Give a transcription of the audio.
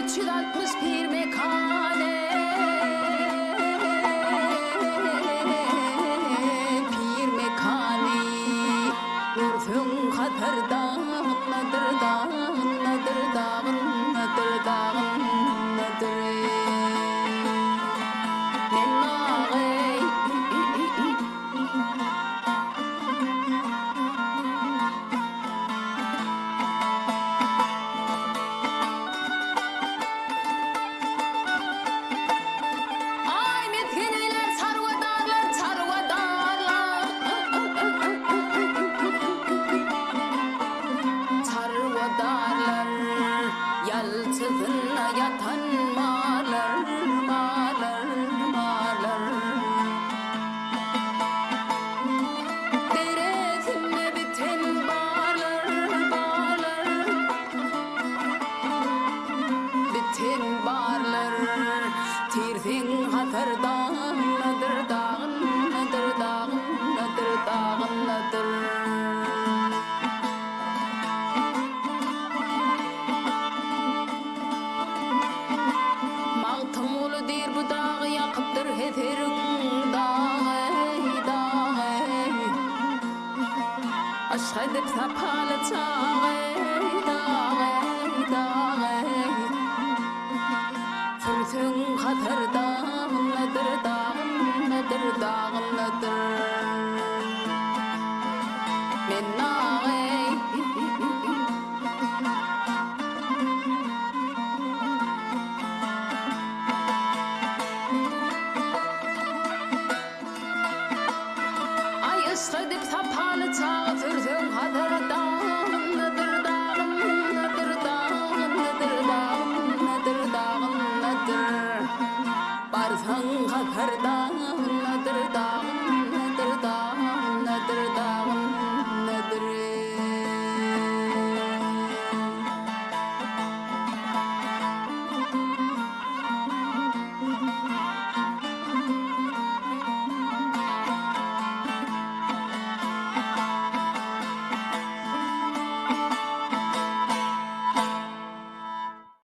360 bir mekane bir mekani Urfun katardan nadır dağın nadır dağın nadır dağın nadır Yalçızına yatan malar, malar, malar Deresime biten bağlar, bağlar Biten bağlar Tirsin hatırdan nadır dağın, nadır dağın, nadır dağın, nadır Yakıptır heterin dağı Aşk edip sapalı çağı